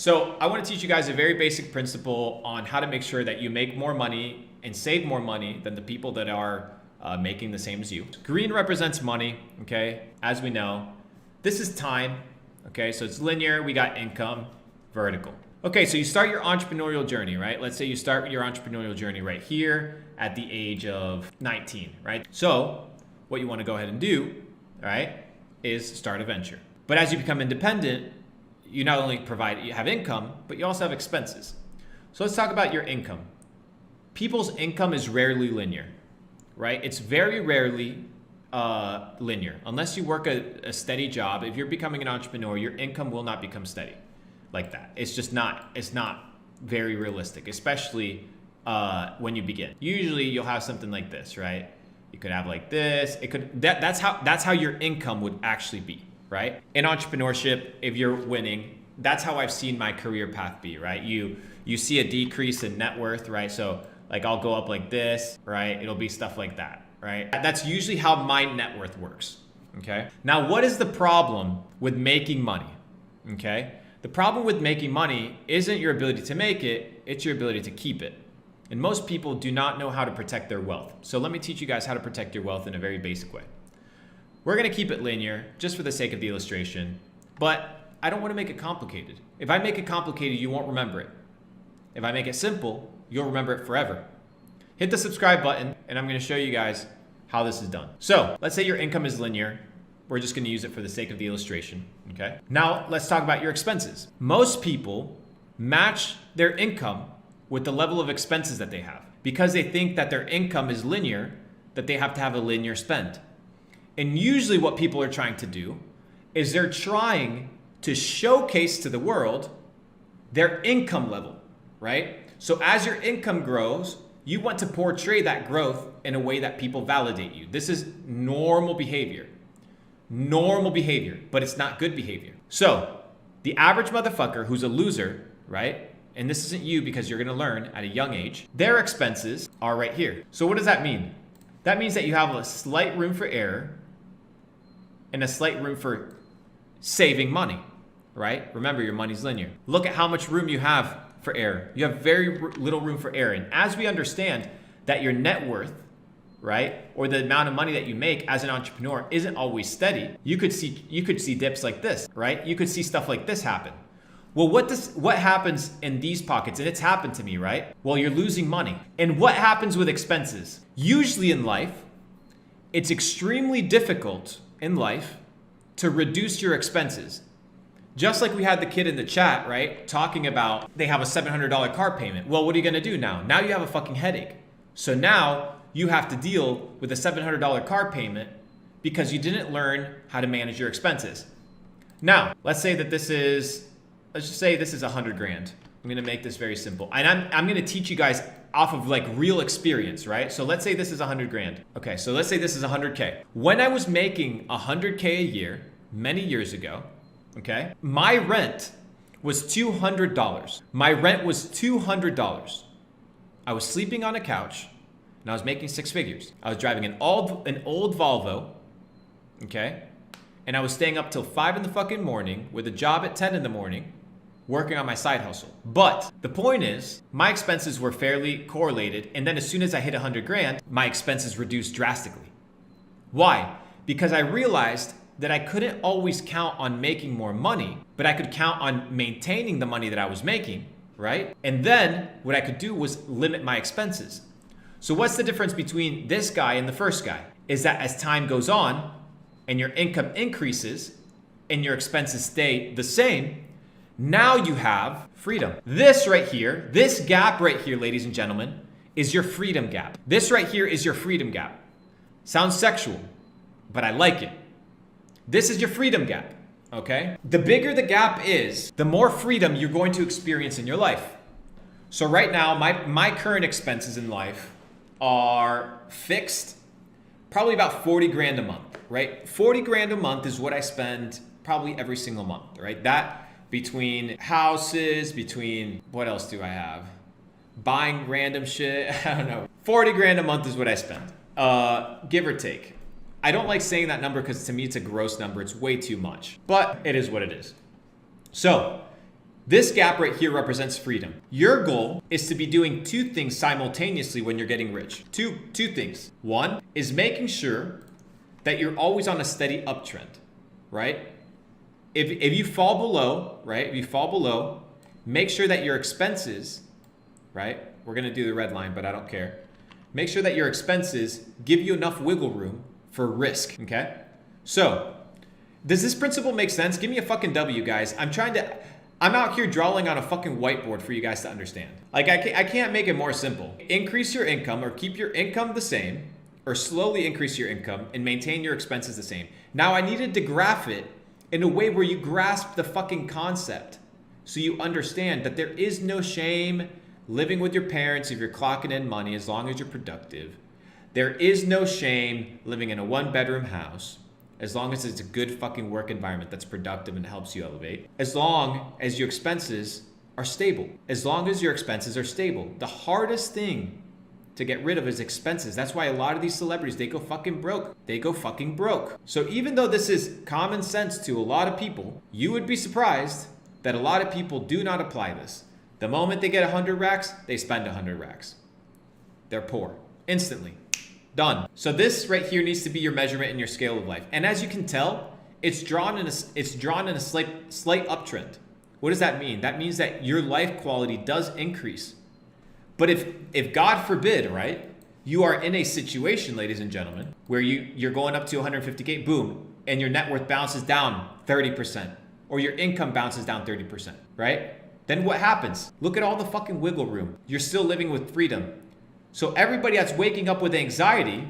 So I want to teach you guys a very basic principle on how to make sure that you make more money and save more money than the people that are making the same as you. Green represents money, okay? As we know, this is time, okay? So it's linear, we got income, vertical. Okay, so you start your entrepreneurial journey, right? Let's say you start your entrepreneurial journey right here at the age of 19, right? So what you want to go ahead and do, right, is start a venture. But as you become independent, you not only you have income, but you also have expenses. So let's talk about your income. People's income is rarely linear, right? It's very rarely linear. Unless you work a steady job, if you're becoming an entrepreneur, your income will not become steady like that. It's not very realistic, especially when you begin. Usually you'll have something like this, right? You could have like this. That's how your income would actually be, right? In entrepreneurship, if you're winning, that's how I've seen my career path be, right? You see a decrease in net worth, right? So like I'll go up like this, right? It'll be stuff like that, right? That's usually how my net worth works, okay? Now, what is the problem with making money, okay? The problem with making money isn't your ability to make it, it's your ability to keep it. And most people do not know how to protect their wealth. So let me teach you guys how to protect your wealth in a very basic way. We're gonna keep it linear just for the sake of the illustration, but I don't wanna make it complicated. If I make it complicated, you won't remember it. If I make it simple, you'll remember it forever. Hit the subscribe button and I'm gonna show you guys how this is done. So let's say your income is linear. We're just gonna use it for the sake of the illustration, okay? Now let's talk about your expenses. Most people match their income with the level of expenses that they have because they think that their income is linear, that they have to have a linear spend. And usually what people are trying to do is they're trying to showcase to the world their income level, right? So as your income grows, you want to portray that growth in a way that people validate you. This is normal behavior. Normal behavior, but it's not good behavior. So the average motherfucker who's a loser, right? And this isn't you because you're gonna learn at a young age, their expenses are right here. So what does that mean? That means that you have a slight room for error and a slight room for saving money, right? Remember, your money's linear. Look at how much room you have for error. You have very little room for error. And as we understand that your net worth, right, or the amount of money that you make as an entrepreneur isn't always steady, you could see dips like this, right? You could see stuff like this happen. Well, what happens in these pockets? And it's happened to me, right? Well, you're losing money. And what happens with expenses? Usually in life, it's extremely difficult in life to reduce your expenses. Just like we had the kid in the chat, right? Talking about they have a $700 car payment. Well, what are you gonna do now? Now you have a fucking headache. So now you have to deal with a $700 car payment because you didn't learn how to manage your expenses. Now, let's say that let's just say this is 100 grand. I'm gonna make this very simple. And I'm gonna teach you guys off of like real experience, right? So let's say this is 100 grand. Okay, so let's say this is 100K. When I was making 100K a year, many years ago, okay, my rent was $200. My rent was $200. I was sleeping on a couch and I was making six figures. I was driving an old Volvo, okay? And I was staying up till 5 in the fucking morning with a job at 10 in the morning, working on my side hustle. But the point is, my expenses were fairly correlated. And then as soon as I hit 100 grand, my expenses reduced drastically. Why? Because I realized that I couldn't always count on making more money, but I could count on maintaining the money that I was making, right? And then what I could do was limit my expenses. So what's the difference between this guy and the first guy? Is that as time goes on and your income increases and your expenses stay the same, now you have freedom. This right here, this gap right here, ladies and gentlemen, is your freedom gap. This right here is your freedom gap. Sounds sexual, but I like it. This is your freedom gap, okay? The bigger the gap is, the more freedom you're going to experience in your life. So right now, my current expenses in life are fixed, probably about 40 grand a month, right? 40 grand a month is what I spend probably every single month, right? That between houses, between, what else do I have? Buying random shit, I don't know. 40 grand a month is what I spend, give or take. I don't like saying that number because to me it's a gross number. It's way too much, but it is what it is. So This gap right here represents freedom. Your goal is to be doing two things simultaneously when you're getting rich. Two things. One is making sure that you're always on a steady uptrend, right? If you fall below, right? If you fall below, make sure that your expenses, right? We're gonna do the red line, but I don't care. Make sure that your expenses give you enough wiggle room for risk, okay? So, does this principle make sense? Give me a fucking W, guys. I'm out here drawing on a fucking whiteboard for you guys to understand. Like, I can't make it more simple. Increase your income or keep your income the same, or slowly increase your income and maintain your expenses the same. Now, I needed to graph it in a way where you grasp the fucking concept so you understand that there is no shame living with your parents if you're clocking in money as long as you're productive. There is no shame living in a one-bedroom house as long as it's a good fucking work environment that's productive and helps you elevate. As long as your expenses are stable. As long as your expenses are stable. The hardest thing to get rid of is expenses. That's why a lot of these celebrities, they go fucking broke. They go fucking broke. So even though this is common sense to a lot of people, you would be surprised that a lot of people do not apply this. The moment they get 100 racks, they spend 100 racks. They're poor. Instantly. Done. So this right here needs to be your measurement in your scale of life. And as you can tell, it's drawn in a slight uptrend. What does that mean? That means that your life quality does increase. But if God forbid, right, you are in a situation, ladies and gentlemen, where you're going up to 150K, boom, and your net worth bounces down 30%, or your income bounces down 30%, right? Then what happens? Look at all the fucking wiggle room. You're still living with freedom. So everybody that's waking up with anxiety,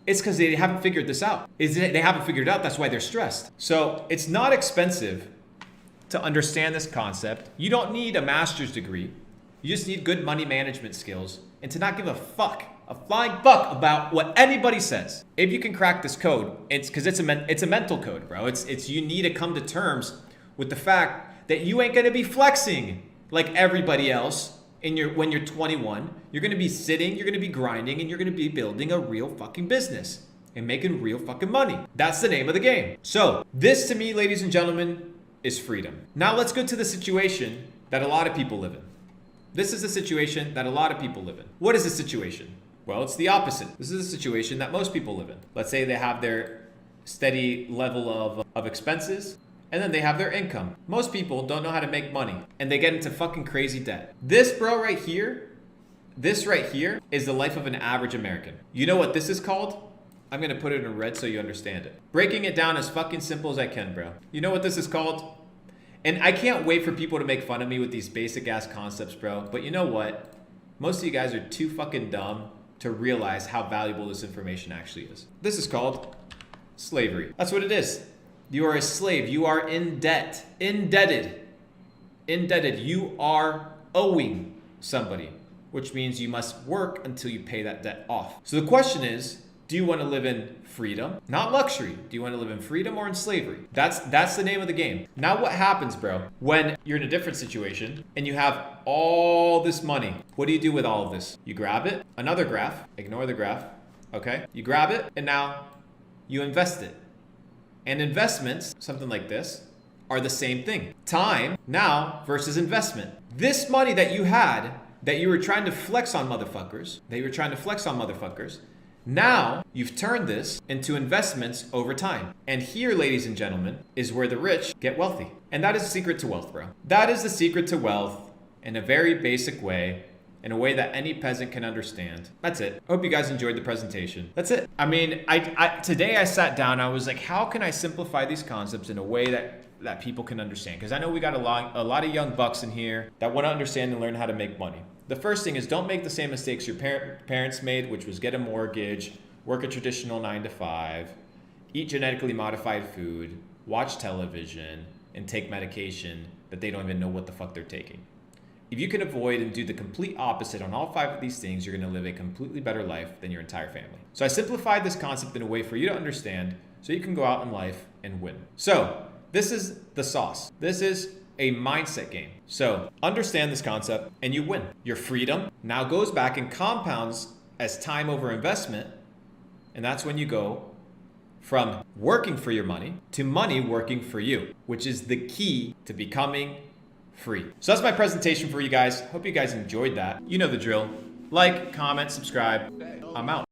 it's because they haven't figured this out. They haven't figured it out, that's why they're stressed. So it's not expensive to understand this concept. You don't need a master's degree. You just need good money management skills and to not give a flying fuck about what anybody says. If you can crack this code, it's because it's a mental code, bro. It's you need to come to terms with the fact that you ain't gonna be flexing like everybody else when you're 21. You're gonna be sitting, you're gonna be grinding, and you're gonna be building a real fucking business and making real fucking money. That's the name of the game. So this to me, ladies and gentlemen, is freedom. Now let's go to the situation that a lot of people live in. This is the situation that a lot of people live in. What is the situation? Well, it's the opposite. This is the situation that most people live in. Let's say they have their steady level of expenses, and then they have their income. Most people don't know how to make money, and they get into fucking crazy debt. This right here is the life of an average American. You know what this is called? I'm gonna put it in red so you understand it. Breaking it down as fucking simple as I can, bro. You know what this is called? And I can't wait for people to make fun of me with these basic ass concepts, bro. But you know what? Most of you guys are too fucking dumb to realize how valuable this information actually is. This is called slavery. That's what it is. You are a slave. You are in debt. Indebted. You are owing somebody, which means you must work until you pay that debt off. So the question is, do you want to live in freedom? Not luxury. Do you want to live in freedom or in slavery? That's the name of the game. Now what happens, bro, when you're in a different situation and you have all this money? What do you do with all of this? You grab it, another graph, ignore the graph, okay? You grab it and now you invest it. And investments, something like this, are the same thing. Time now versus investment. This money that you had, that you were trying to flex on motherfuckers, now you've turned this into investments over time. And here, ladies and gentlemen, is where the rich get wealthy. And that is the secret to wealth, bro. That is the secret to wealth in a very basic way, in a way that any peasant can understand. That's it. I hope you guys enjoyed the presentation. That's it. I mean, today I sat down, I was like, how can I simplify these concepts in a way that people can understand? Because I know we got a lot of young bucks in here that want to understand and learn how to make money. The first thing is, don't make the same mistakes your parents made, which was get a mortgage, work a traditional 9 to 5, eat genetically modified food, watch television, and take medication that they don't even know what the fuck they're taking. If you can avoid and do the complete opposite on all 5 of these things, you're going to live a completely better life than your entire family. So I simplified this concept in a way for you to understand so you can go out in life and win. So this is the sauce. This is a mindset game. So understand this concept and you win. Your freedom now goes back and compounds as time over investment. And that's when you go from working for your money to money working for you, which is the key to becoming free. So that's my presentation for you guys. Hope you guys enjoyed that. You know the drill. Like, comment, subscribe. I'm out.